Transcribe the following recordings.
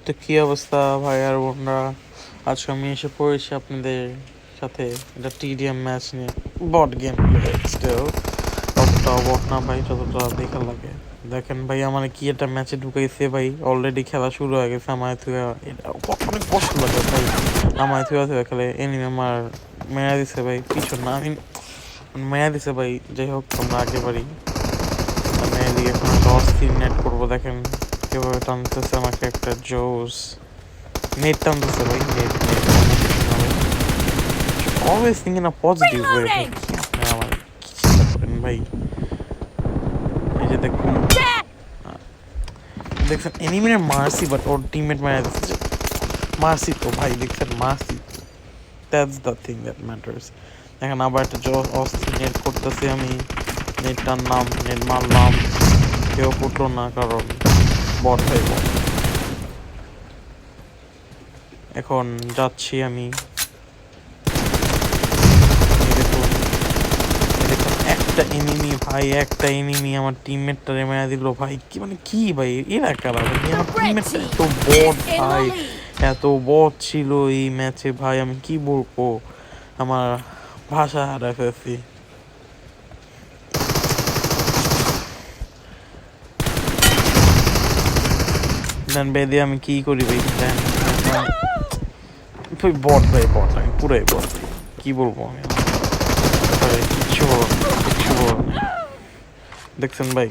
তো কি অবস্থা ভাই আর বোনরা, আজকে আমি এসে পড়েছি আপনাদের সাথে এটা টিডিএম ম্যাচ নিয়ে। বট গেম স্টিল অতটাও বট না ভাই, যতটা দেখা লাগে। দেখেন ভাই আমার কি একটা ম্যাচে ঢুকাইছে ভাই, অলরেডি খেলা শুরু হয়ে গেছে। আমার থুয়া এটা অনেক কষ্ট লাগে ভাই, আমার থুয়া খেলে এনিমি আমার মেরা দিছে ভাই, পিছন না আমি মেরা দিছে ভাই। যাই হোক আমরা আগে বাড়ি, আমি এদিকে এখন একটা অস্থির নেট করবো। দেখেন কিভাবে টানতেছে আমাকে একটা জোস নেট টানতেছে ভাই, নেট নেট অলওয়েজ থিঙ্কিং আ পজিটিভ ওয়ে ভাই। আপনারা আমার কি চিন্তা করেন ভাই? এই যে দেখুন, দেখছেন এনিমির মার্সি, বাট ওর টিমমেট মারা দিচ্ছে মার্সি। তো ভাই দেখছেন Mercy, that's the thing that matters. দেখেন আবার একটা জোস অস্থির নেট করতেছি আমি, নেট টানলাম, নেট মারলাম, কেউ ফুটলো না কারণ বট ভাই বট। এখন যাচ্ছি আমি, দেখুন একটা এনিমি ভাই, একটা এনিমি আমার টিমমেটটারে মেরে দিল ভাই। কি মানে কি ভাই, এরা কারা ভাই? আমার টিমমেটটা এত বট ভাই, এত বট ছিল এই ম্যাচে ভাই, আমি কি বলবো, আমার ভাষা হারাই ফেলছি। দেন বেদে আমি কি করি ভাই, দেন ভাই বট ভাই বট, আমি পুরাই বট ভাই, কি বলবো আমি ভাই, কিচ্ছু বলো না, কিচ্ছু বলো না। দেখছেন ভাই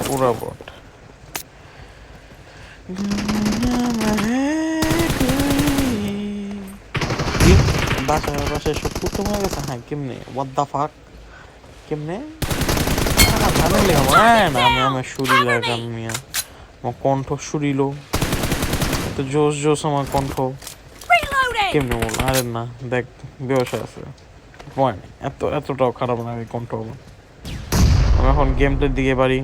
পুরা বট। বাসায় সব করতে মনে গেছে। হ্যাঁ কেমনে, হোয়াট দা ফাক, কেমনে জানালে না? আমি আমার শরীর লাগাম মিয়া, আমার কণ্ঠ সুরিল তো জোস জোস, আমার কণ্ঠ কেমনে বল? আরে না দেখ, বেবসা আছে পয়েন্ট, এতটাও খারাপ না এই কণ্ঠ আমার। আমি এখন গেমটার দিকে বাড়ি।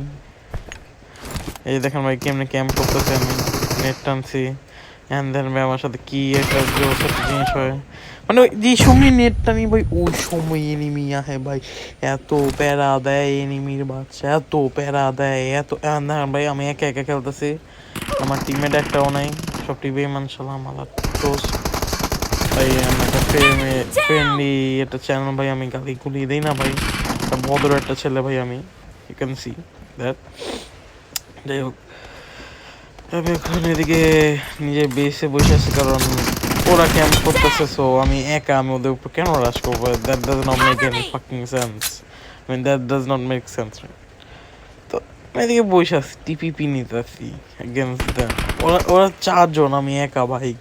এই যে দেখেন ভাই কেমনে ক্যাম্প করতেছে, আমি নেট টানছি অ্যান্ড দেন ভাই আমার সাথে কি একটা জোস একটা জিনিস হয়, মানে যে সময় নেট টানি ভাই ওই সময় এনিমি আহে ভাই, এত প্যারা দেয় এনিমির বাচ্চা, এত প্যারা দেয়, এত দেখেন ভাই আমি একা একা খেলতেছি, আমার টিমমেট একটাও নাই, সব টিভি মানসালাম আল্লাহ জোস ভাই। আমি একটা ফ্রেন্ডলি একটা চ্যানেল ভাই, আমি গালি গুলি দিই না ভাই, একটা ভদ্র একটা ছেলে ভাই আমি, ইউ ক্যান সি দ্যাট। যাই হোক আমি এখন এদিকে নিজের বেসে বসে আছি, কারণ ওরা ক্যাম্প করতেছে, সো আমি একা, আমি ওদের উপর কেন রাশ করবো? That does not make any fucking sense, I mean that does not make sense. তো আমি এদিকে বসে আছি, টিপিপি নিতেছি এগেনস্ট দ্যাম। ওরা চারজন, আমি একা ভাই,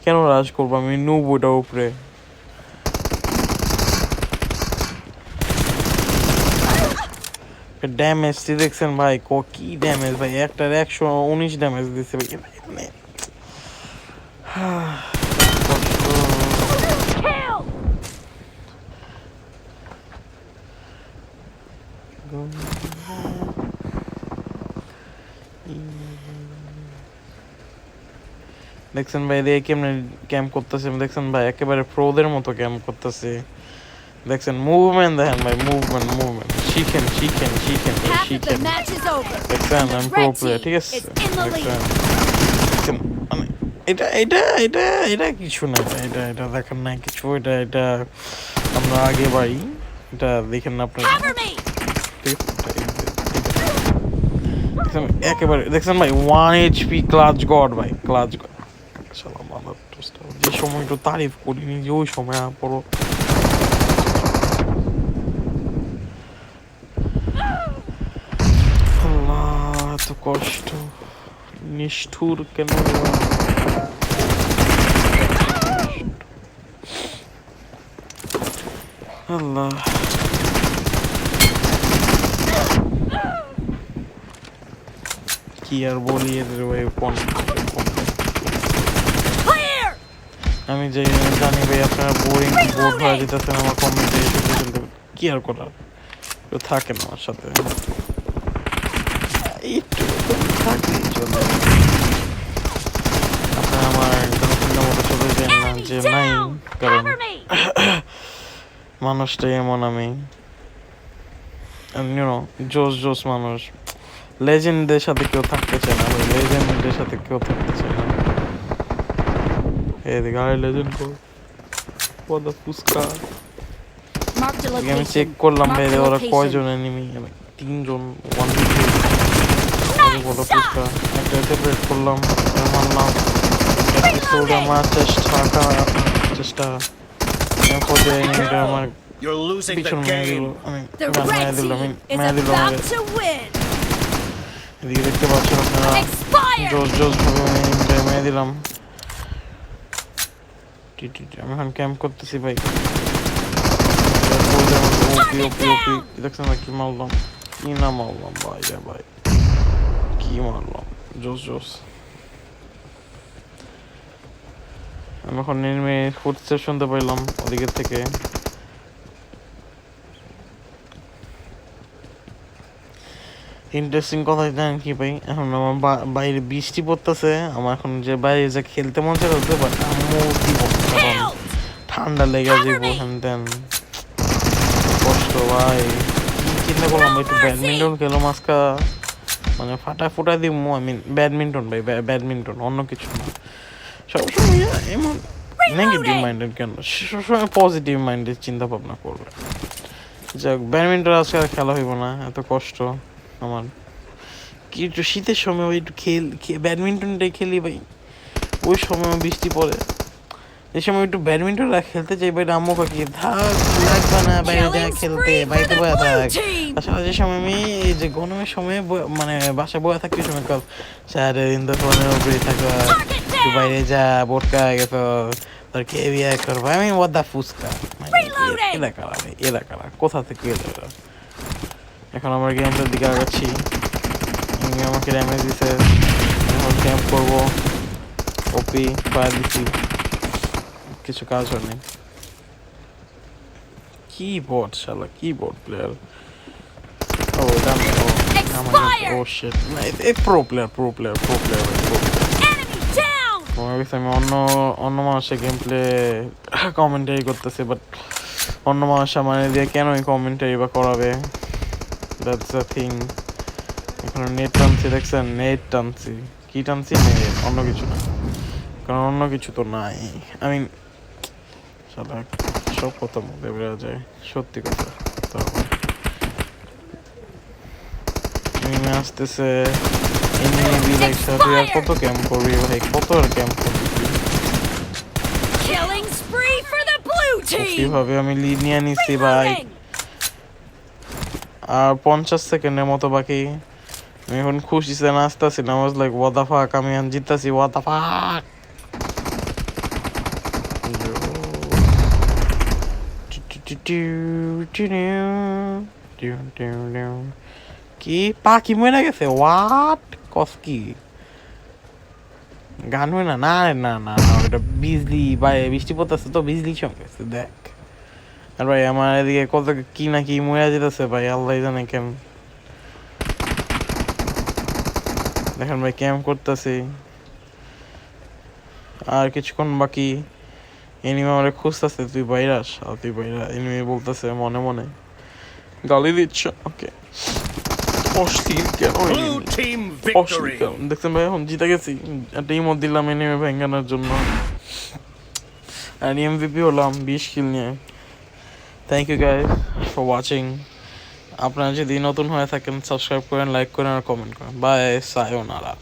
কেন রাশ করবো? আমি নুব ওটার উপরে। ড্যামেজ দেখছেন ভাই, কি ড্যামেজ ভাই, একটার 119 ড্যামেজ দিচ্ছে ভাই, মানে দেখছেন ভাই দিয়ে কেমনে ক্যাম্প করতেছে, দেখছেন ভাই একেবারে প্রোদের মতো ক্যাম্প করতেছে। দেখছেন মুভমেন্ট, দেখেন ভাই মুভমেন্ট মুভমেন্ট, শিখেন শিখেন শিখেন শিখেন। দেখছেন আমি প্রো প্লেয়ার, ঠিক আছে? দেখছেন মানে এটা এটা এটা এটা কিছু না, এটা এটা দেখেন না কিছু, এটা এটা আমরা আগে বাড়ি, এটা দেখেন না আপনারা, ঠিক আছে? একেবারে দেখছেন ভাই 1 HP ক্লাচ গড ভাই, ক্লাচ গড। যে সময় একটু তারিফ করিনি, যে ওই সময় পড়ো এত কষ্ট, নিষ্ঠুর কেন? আল্লাহ কি আর বলি এদের ভাই, আমি যে জানি ভাই আপনারা বোরিং বোর হয়ে যেতেছেন আমার কমেন্টে এসে খেলতে, কি আর করার, কেউ থাকেন আমার সাথে, একটু থাকলেই চলে। আপনারা আমার গার্লফ্রেন্ডের মতো চলে যান না যে নাই, কারণ মানুষটাই এমন আমি, জোস জোস মানুষ, লেজেন্ডদের সাথে কেউ থাকতে চায় না ভাই, লেজেন্ডদের সাথে কেউ থাকতে চায় না। এদিকে আরে লেজেন্ড কো পদা ফুসকা। Marked a আমি চেক location. করলাম ভাই Marked a ওরা location. কয়জন এনিমি, 3জন 1v3 পদা ফুসকা। একটা সেপারেট করলাম, মারলাম এপিসোডে আমার চেষ্টা পদে এনিমিটা আমার You're losing the পিছন মেরে দিল, game. আমি The গান মেরে red দিলাম, team is মেরে দিল about আমাকে। to win. এদিকে দেখতে পাচ্ছেন আপনারা Expired. জোস জোস ভাবে আমি এনিমিটা মেরে দিলাম। আমি এখন ক্যাম্প করতেছি ভাই। ওপি ওপি ওপি দেখছেন না কি মারলাম, কি না মারলাম ভাই রে ভাই, কি মারলাম, জোস জোস। আমি এখন নেমে ফুটস্টেপ শুনতে পাইলাম ওদিকের থেকে। ইন্টারেস্টিং কথা জানেন কি ভাই, এখন আমার বাইরে বৃষ্টি পড়তেছে, আমার এখন যে বাইরে যে খেলতে মন চাইছে বাট আম্মু দিব কারণ ঠান্ডা লেগে যাবো হ্যান তেন, কষ্ট ভাই। কি চিন্তা করলাম ভাই, একটু ব্যাডমিন্টন খেলো মাস্কা, মানে ফুটা দিব। আমি ব্যাডমিন্টন ভাই, ব্যাডমিন্টন, অন্য কিছু না। সবসময় এমন নেগেটিভ মাইন্ডেড কেন, সবসময় পজিটিভ মাইন্ডেড চিন্তা ভাবনা করবে। যাক, ব্যাডমিন্টন আজকে আর খেলা হইব না, এত কষ্ট আমার। কি একটু শীতের সময় ওই একটু ব্যাডমিন্টনটাই খেলি ভাই, ওই সময় বৃষ্টি পড়ে, এই সময় একটু ব্যাডমিন্টন খেলতে চাই ভাই। আম্মু কাকি থাক লাগবে না বাইরে যা খেলতে, বাড়িতে বয়ে থাক। আসলে যে সময় আমি এই যে গরমের সময় মানে বাসায় বয়ে থাকি, ওই সময় সারাদিন তো ফোনের উপরেই থাকো, একটু বাইরে যা বোটকা গেছো তোর কে বিয়ে করবো, আমি ওদা ফুসকা এলাকারা ভাই, এলাকারা কোথা থেকে এলাকা। এখন আমার গেমটার দিকে আগাচ্ছি, আমাকে ড্যামেজ দিছে, এখন ক্যাম্প করবো, ওপি ফায়ার দিচ্ছি, কিছু কাজ হয়নি। কি বট শালা, কি বট প্লেয়ার, ও done, oh oh shit, a pro player আমার কাছে। আমি অন্য মানুষের গেম প্লে কমেন্টারি করতেছি, বাট অন্য মানুষ মানে দিয়ে কেন কমেন্টারি বা করাবে, দ্যাটস দ্য থিং। এখন নেট টানছি, দেখছেন নেট টানছি, কি টানছি নেট, অন্য কিছু না, কারণ অন্য কিছু তো নাই। আমি শালা সব কথা মধ্যে বেরোয়া যায়, সত্যি কথা। আসতেছে আর কত ক্যাম্প করবি ভাই, কত আর ক্যাম্প করবি, কিভাবে আমি লিড নিয়ে নিচ্ছি ভাই। আর 50 সেকেন্ডের মতো বাকি, আমি এখন খুশিতে নাচতেছিলাম, was like what the fuck, আমি এখন জিততেছি, হোয়াট দ্য ফাক। কি পাখি মরে গেছে, হোয়াট কস, কি গান হয় না, না না না ওটা বিজলি ভাই, বৃষ্টি পড়তেছে তো বিজলি সঙ্গে দেখ। আর ভাই আমার এদিকে কত কি না কি মরে যেতেছে ভাই, আল্লাহ জানে কেন। দেখেন ভাই ক্যাম্প করতেছি, আর কিছুক্ষণ বাকি, এনিমি আমারে খুঁজতেছে, তুই বাইরাস, আর তুই বাইরা, এনিমি বলতেছে মনে মনে, গালি দিচ্ছে ওকে। অস্থির কেন দেখছেন ভাই, এখন জিতে গেছি, একটা ইমোট দিলাম এনিমি ভেঙ্গানোর জন্য, আর এমভিপি হলাম 20 কিল নিয়ে। Thank you guys for watching. আপনারা যদি নতুন হয়ে থাকেন সাবস্ক্রাইব করেন, লাইক করেন আর কমেন্ট করেন। বাই, সায়োনারা।